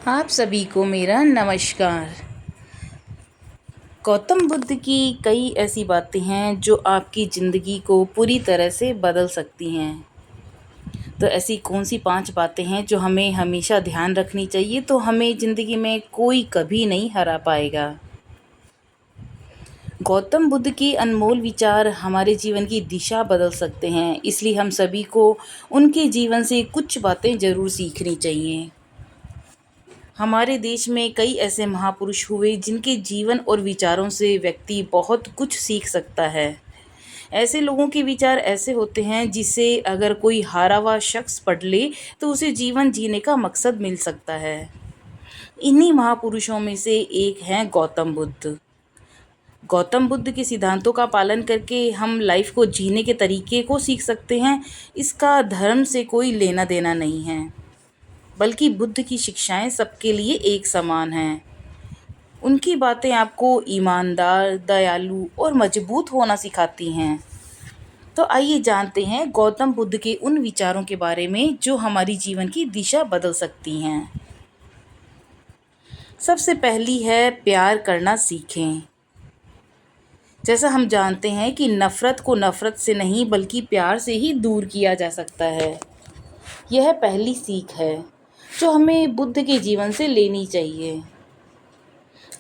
आप सभी को मेरा नमस्कार। गौतम बुद्ध की कई ऐसी बातें हैं जो आपकी ज़िंदगी को पूरी तरह से बदल सकती हैं। तो ऐसी कौन सी 5 बातें हैं जो हमें हमेशा ध्यान रखनी चाहिए, तो हमें ज़िंदगी में कोई कभी नहीं हरा पाएगा। गौतम बुद्ध के अनमोल विचार हमारे जीवन की दिशा बदल सकते हैं, इसलिए हम सभी को उनके जीवन से कुछ बातें ज़रूर सीखनी चाहिए। हमारे देश में कई ऐसे महापुरुष हुए जिनके जीवन और विचारों से व्यक्ति बहुत कुछ सीख सकता है। ऐसे लोगों के विचार ऐसे होते हैं जिसे अगर कोई हारा हुआ शख्स पढ़ ले तो उसे जीवन जीने का मकसद मिल सकता है। इन्हीं महापुरुषों में से एक हैं गौतम बुद्ध। गौतम बुद्ध के सिद्धांतों का पालन करके हम लाइफ को जीने के तरीके को सीख सकते हैं। इसका धर्म से कोई लेना देना नहीं है, बल्कि बुद्ध की शिक्षाएं सबके लिए एक समान हैं। उनकी बातें आपको ईमानदार, दयालु और मजबूत होना सिखाती हैं। तो आइए जानते हैं गौतम बुद्ध के उन विचारों के बारे में जो हमारी जीवन की दिशा बदल सकती हैं। सबसे पहली है प्यार करना सीखें। जैसा हम जानते हैं कि नफ़रत को नफ़रत से नहीं बल्कि प्यार से ही दूर किया जा सकता है। यह पहली सीख है जो हमें बुद्ध के जीवन से लेनी चाहिए।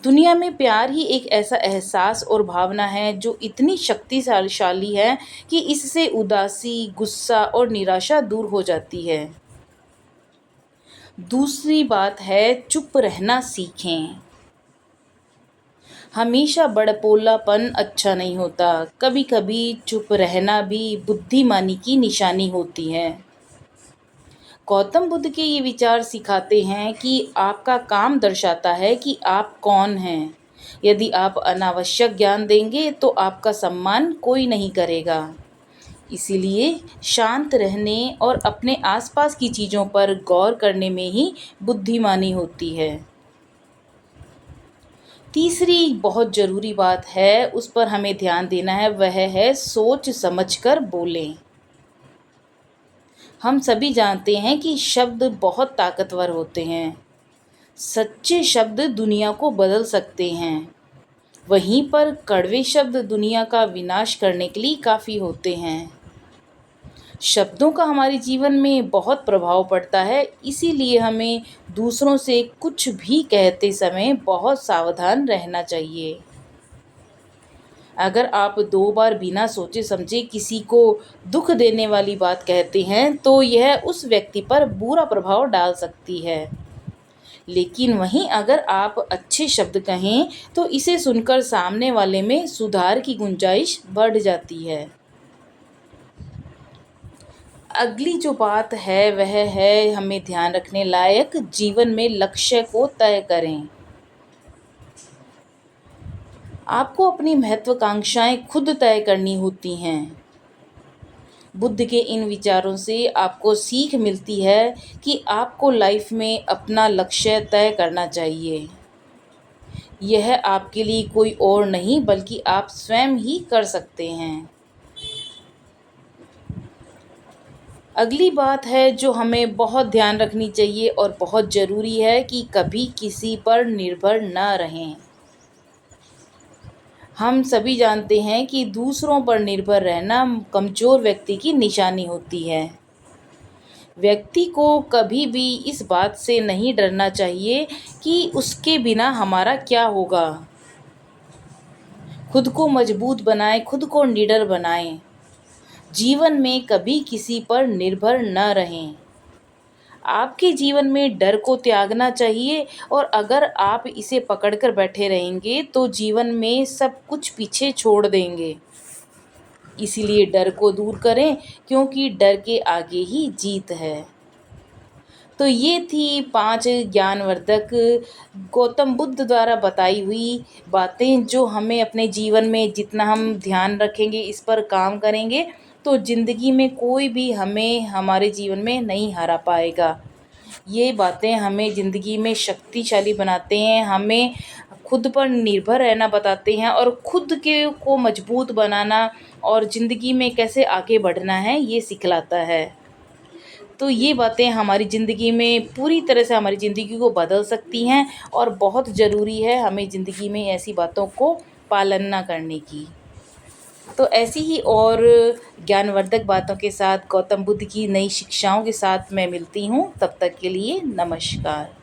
दुनिया में प्यार ही एक ऐसा एहसास और भावना है जो इतनी शक्तिशाली है कि इससे उदासी, गुस्सा और निराशा दूर हो जाती है। दूसरी बात है चुप रहना सीखें। हमेशा बड़बोलापन अच्छा नहीं होता, कभी कभी चुप रहना भी बुद्धिमानी की निशानी होती है। गौतम बुद्ध के ये विचार सिखाते हैं कि आपका काम दर्शाता है कि आप कौन हैं। यदि आप अनावश्यक ज्ञान देंगे तो आपका सम्मान कोई नहीं करेगा। इसीलिए शांत रहने और अपने आसपास की चीज़ों पर गौर करने में ही बुद्धिमानी होती है। तीसरी बहुत ज़रूरी बात है, उस पर हमें ध्यान देना है, वह है सोच समझकर बोलें। हम सभी जानते हैं कि शब्द बहुत ताकतवर होते हैं। सच्चे शब्द दुनिया को बदल सकते हैं, वहीं पर कड़वे शब्द दुनिया का विनाश करने के लिए काफ़ी होते हैं। शब्दों का हमारे जीवन में बहुत प्रभाव पड़ता है, इसीलिए हमें दूसरों से कुछ भी कहते समय बहुत सावधान रहना चाहिए। अगर आप 2 बार बिना सोचे समझे किसी को दुख देने वाली बात कहते हैं तो यह उस व्यक्ति पर बुरा प्रभाव डाल सकती है। लेकिन वहीं अगर आप अच्छे शब्द कहें तो इसे सुनकर सामने वाले में सुधार की गुंजाइश बढ़ जाती है। अगली जो बात है वह है हमें ध्यान रखने लायक, जीवन में लक्ष्य को तय करें। आपको अपनी महत्वाकांक्षाएं खुद तय करनी होती हैं। बुद्ध के इन विचारों से आपको सीख मिलती है कि आपको लाइफ में अपना लक्ष्य तय करना चाहिए। यह आपके लिए कोई और नहीं बल्कि आप स्वयं ही कर सकते हैं। अगली बात है जो हमें बहुत ध्यान रखनी चाहिए और बहुत ज़रूरी है कि कभी किसी पर निर्भर न रहें। हम सभी जानते हैं कि दूसरों पर निर्भर रहना कमज़ोर व्यक्ति की निशानी होती है। व्यक्ति को कभी भी इस बात से नहीं डरना चाहिए कि उसके बिना हमारा क्या होगा। खुद को मजबूत बनाएं, खुद को निडर बनाएं। जीवन में कभी किसी पर निर्भर न रहें। आपके जीवन में डर को त्यागना चाहिए, और अगर आप इसे पकड़कर बैठे रहेंगे तो जीवन में सब कुछ पीछे छोड़ देंगे। इसीलिए डर को दूर करें, क्योंकि डर के आगे ही जीत है। तो ये थी 5 ज्ञानवर्धक गौतम बुद्ध द्वारा बताई हुई बातें जो हमें अपने जीवन में जितना हम ध्यान रखेंगे, इस पर काम करेंगे, तो ज़िंदगी में कोई भी हमें हमारे जीवन में नहीं हरा पाएगा। ये बातें हमें ज़िंदगी में शक्तिशाली बनाते हैं, हमें खुद पर निर्भर रहना बताते हैं और खुद के को मजबूत बनाना और ज़िंदगी में कैसे आगे बढ़ना है ये सिखलाता है। तो ये बातें हमारी ज़िंदगी में पूरी तरह से हमारी ज़िंदगी को बदल सकती हैं और बहुत ज़रूरी है हमें ज़िंदगी में ऐसी बातों को पालन ना करने की। तो ऐसी ही और ज्ञानवर्धक बातों के साथ गौतम बुद्ध की नई शिक्षाओं के साथ मैं मिलती हूँ। तब तक के लिए नमस्कार।